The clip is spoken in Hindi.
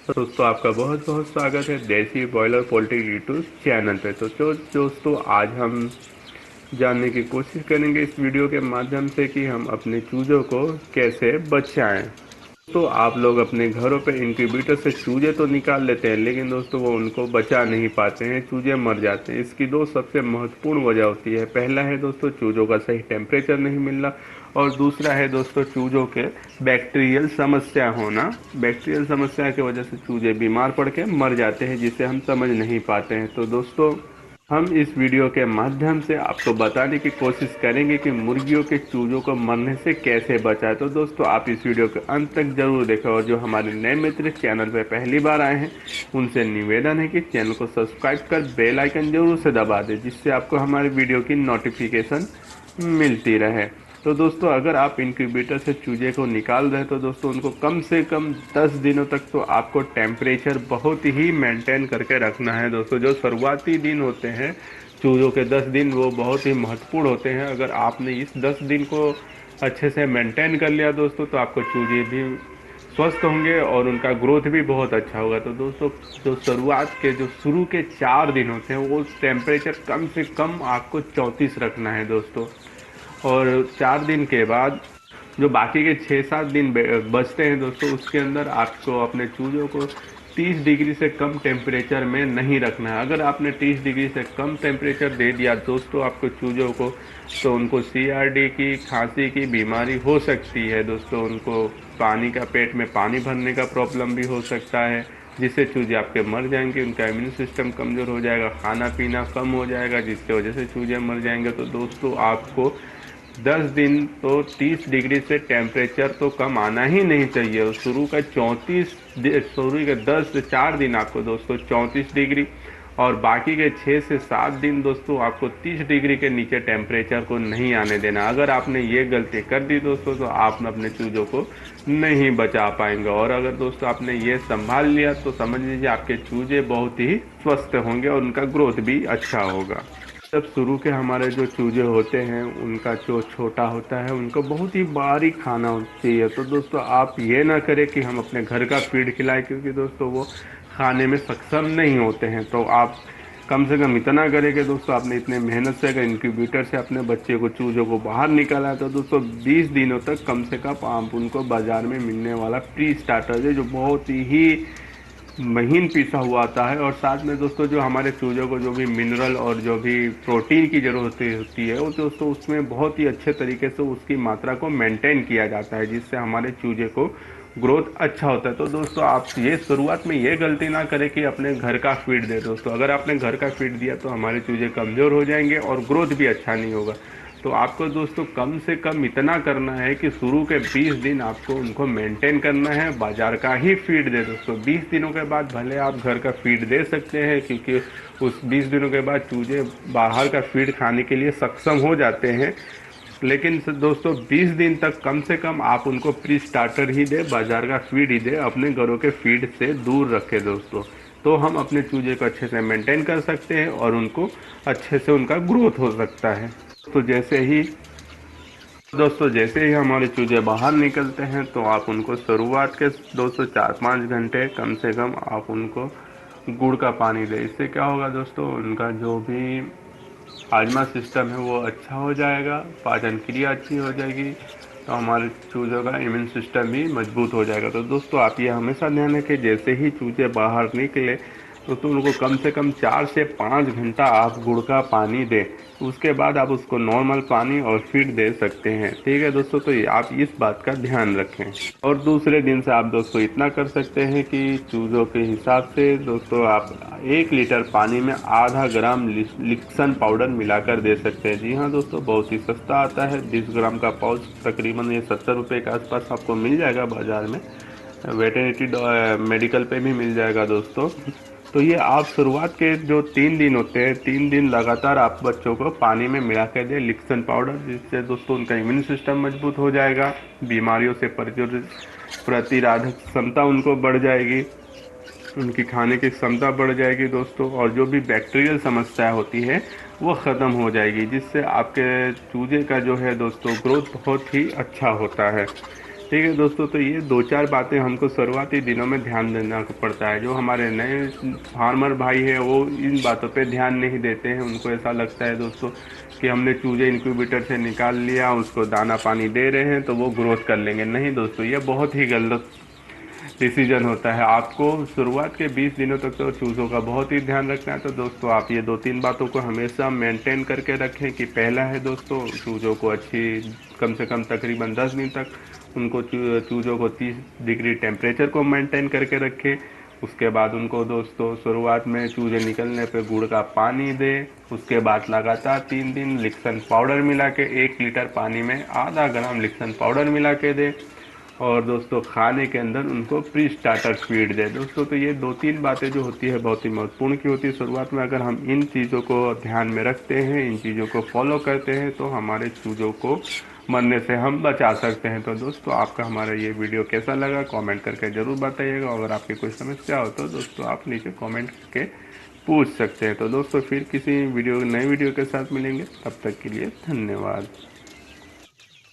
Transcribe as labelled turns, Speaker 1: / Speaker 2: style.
Speaker 1: तो दोस्तों आपका बहुत बहुत स्वागत है देसी बॉयलर पोल्ट्री यूट्यूब चैनल पे। तो दोस्तों आज हम जानने की कोशिश करेंगे इस वीडियो के माध्यम से कि हम अपने चूजों को कैसे बचाएं। तो आप लोग अपने घरों पे इंक्यूबेटर से चूजे तो निकाल लेते हैं, लेकिन दोस्तों वो उनको बचा नहीं पाते हैं, चूजे मर जाते हैं। इसकी दो सबसे महत्वपूर्ण वजह होती है। पहला है दोस्तों चूजों का सही टेम्परेचर नहीं मिलना, और दूसरा है दोस्तों चूजों के बैक्टीरियल समस्या होना। बैक्टीरियल समस्या की वजह से चूजे बीमार पड़ के मर जाते हैं, जिसे हम समझ नहीं पाते हैं। तो दोस्तों हम इस वीडियो के माध्यम से आपको बताने की कोशिश करेंगे कि मुर्गियों के चूजों को मरने से कैसे बचाएं। तो दोस्तों आप इस वीडियो के अंत तक जरूर देखें, और जो हमारे नए मित्र चैनल पर पहली बार आए हैं उनसे निवेदन है कि चैनल को सब्सक्राइब कर बेल आइकन जरूर से दबा दें, जिससे आपको हमारे वीडियो की नोटिफिकेशन मिलती रहे। तो दोस्तों अगर आप इंक्यूबेटर से चूजे को निकाल रहे हैं तो दोस्तों उनको कम से कम 10 दिनों तक तो आपको टेम्परेचर बहुत ही मेंटेन करके रखना है। दोस्तों जो शुरुआती दिन होते हैं चूजों के 10 दिन वो बहुत ही महत्वपूर्ण होते हैं। अगर आपने इस 10 दिन को अच्छे से मेंटेन कर लिया दोस्तों तो आपको चूजे भी स्वस्थ होंगे और उनका ग्रोथ भी बहुत अच्छा होगा। तो दोस्तों जो शुरुआत के जो शुरू के 4 दिन होते हैं वो टेम्परेचर कम से कम आपको 34 रखना है दोस्तों। और 4 दिन के बाद जो बाकी के 6-7 दिन बचते हैं दोस्तों, उसके अंदर आपको अपने चूजों को 30 डिग्री से कम टेम्परेचर में नहीं रखना है। अगर आपने 30 डिग्री से कम टेम्परेचर दे दिया दोस्तों आपको चूजों को, तो उनको CRD की खांसी की बीमारी हो सकती है दोस्तों। उनको पानी का पेट में पानी भरने का प्रॉब्लम भी हो सकता है, जिससे चूजे आपके मर जाएंगे। उनका इम्यून सिस्टम कमज़ोर हो जाएगा, खाना पीना कम हो जाएगा, जिसकी वजह से चूजे मर जाएंगे। तो दोस्तों आपको 10 दिन तो 30 डिग्री से टेम्परेचर तो कम आना ही नहीं चाहिए। शुरू का 34 शुरू के 10 से 4 दिन आपको दोस्तों 34 डिग्री, और बाकी के 6 से 7 दिन दोस्तों आपको 30 डिग्री के नीचे टेम्परेचर को नहीं आने देना। अगर आपने ये गलती कर दी दोस्तों तो आप अपने चूजों को नहीं बचा पाएंगे। और अगर दोस्तों आपने ये संभाल लिया तो समझ लीजिए आपके चूजे बहुत ही स्वस्थ होंगे और उनका ग्रोथ भी अच्छा होगा। जब शुरू के हमारे जो चूजे होते हैं उनका जो छोटा होता है उनको बहुत ही बारीक खाना चाहिए। तो दोस्तों आप ये ना करें कि हम अपने घर का फीड खिलाएं, क्योंकि दोस्तों वो खाने में सक्षम नहीं होते हैं। तो आप कम से कम इतना करें कि दोस्तों आपने इतने मेहनत से अगर इंक्यूबेटर से अपने बच्चे को चूजों को बाहर निकाला है तो दोस्तों 20 दिनों तक कम से कम आप उनको बाजार में मिलने वाला प्री स्टार्टर है जो बहुत ही महीन पिसा हुआ आता है, और साथ में दोस्तों जो हमारे चूजों को जो भी मिनरल और जो भी प्रोटीन की ज़रूरत होती है वो दोस्तों उसमें बहुत ही अच्छे तरीके से उसकी मात्रा को मेंटेन किया जाता है, जिससे हमारे चूजे को ग्रोथ अच्छा होता है। तो दोस्तों आप ये शुरुआत में ये गलती ना करें कि अपने घर का फीड दे दोस्तों। अगर आपने घर का फीड दिया तो हमारे चूजे कमज़ोर हो जाएंगे और ग्रोथ भी अच्छा नहीं होगा। तो आपको दोस्तों कम से कम इतना करना है कि शुरू के 20 दिन आपको उनको मेंटेन करना है, बाजार का ही फीड दे दोस्तों। 20 दिनों के बाद भले आप घर का फीड दे सकते हैं, क्योंकि उस 20 दिनों के बाद चूजे बाहर का फीड खाने के लिए सक्षम हो जाते हैं। लेकिन दोस्तों 20 दिन तक कम से कम आप उनको प्री स्टार्टर ही दे, बाजार का फीड ही दे, अपने घरों के फीड से दूर रखें दोस्तों। तो हम अपने चूजे को अच्छे से मेंटेन कर सकते हैं और उनको अच्छे से उनका ग्रोथ हो सकता है। तो जैसे ही हमारे चूजे बाहर निकलते हैं तो आप उनको शुरुआत के दोस्तों 4-5 घंटे कम से कम आप उनको गुड़ का पानी दें। इससे क्या होगा दोस्तों, उनका जो भी हाजमा सिस्टम है वो अच्छा हो जाएगा, पाचन क्रिया अच्छी हो जाएगी, तो हमारे चूजों का इम्यून सिस्टम भी मजबूत हो जाएगा। तो दोस्तों आप ये हमेशा ध्यान रखें, जैसे ही चूजे बाहर निकले तो उनको कम से कम 4 से 5 घंटा आप गुड़ का पानी दें। उसके बाद आप उसको नॉर्मल पानी और फीड दे सकते हैं। ठीक है दोस्तों, तो आप इस बात का ध्यान रखें। और दूसरे दिन से आप दोस्तों इतना कर सकते हैं कि चूजों के हिसाब से दोस्तों आप 1 लीटर पानी में आधा ग्राम लिक्सन पाउडर मिलाकर दे सकते हैं। जी हाँ दोस्तों, बहुत ही सस्ता आता है, 20 ग्राम का पाउच तकरीबन ये 70 रुपये के आसपास आपको मिल जाएगा बाजार में, वेटरनिटी मेडिकल पे भी मिल जाएगा दोस्तों। तो ये आप शुरुआत के जो 3 दिन होते हैं 3 दिन लगातार आप बच्चों को पानी में मिला के दें लिक्सन पाउडर, जिससे दोस्तों उनका इम्यून सिस्टम मजबूत हो जाएगा, बीमारियों से प्रतिरोधक क्षमता उनको बढ़ जाएगी, उनकी खाने की क्षमता बढ़ जाएगी दोस्तों, और जो भी बैक्टीरियल समस्या होती है वो ख़त्म हो जाएगी, जिससे आपके चूजे का जो है दोस्तों ग्रोथ बहुत ही अच्छा होता है। ठीक है दोस्तों, तो ये दो चार बातें हमको शुरुआती दिनों में ध्यान देना पड़ता है। जो हमारे नए फार्मर भाई है वो इन बातों पे ध्यान नहीं देते हैं। उनको ऐसा लगता है दोस्तों कि हमने चूजे इंक्यूबेटर से निकाल लिया, उसको दाना पानी दे रहे हैं तो वो ग्रोथ कर लेंगे। नहीं दोस्तों, ये बहुत ही गलत डिसीजन होता है। आपको शुरुआत के 20 दिनों तक तो चूज़ों का बहुत ही ध्यान रखना है। तो दोस्तों आप ये दो तीन बातों को हमेशा मेंटेन करके रखें कि पहला है दोस्तों, चूज़ों को अच्छी कम से कम तकरीबन 10 दिन तक उनको चूज़ों को 30 डिग्री टेम्परेचर को मेंटेन करके रखें। उसके बाद उनको दोस्तों शुरुआत में चूजे निकलने पे गुड़ का पानी दें। उसके बाद लगातार 3 दिन लिक्सन पाउडर मिला के 1 लीटर पानी में आधा ग्राम लिक्सन पाउडर मिला के दें। और दोस्तों खाने के अंदर उनको प्री स्टार्टर फीड दें। दोस्तों तो ये दो तीन बातें जो होती है बहुत ही महत्वपूर्ण की होती है शुरुआत में। अगर हम इन चीज़ों को ध्यान में रखते हैं, इन चीज़ों को फॉलो करते हैं तो हमारे चूज़ों को मरने से हम बचा सकते हैं। तो दोस्तों आपका हमारा ये वीडियो कैसा लगा कमेंट करके ज़रूर बताइएगा। अगर आपकी कोई समस्या हो तो दोस्तों आप नीचे कमेंट करके पूछ सकते हैं। तो दोस्तों फिर किसी नई वीडियो के साथ मिलेंगे, तब तक के लिए धन्यवाद।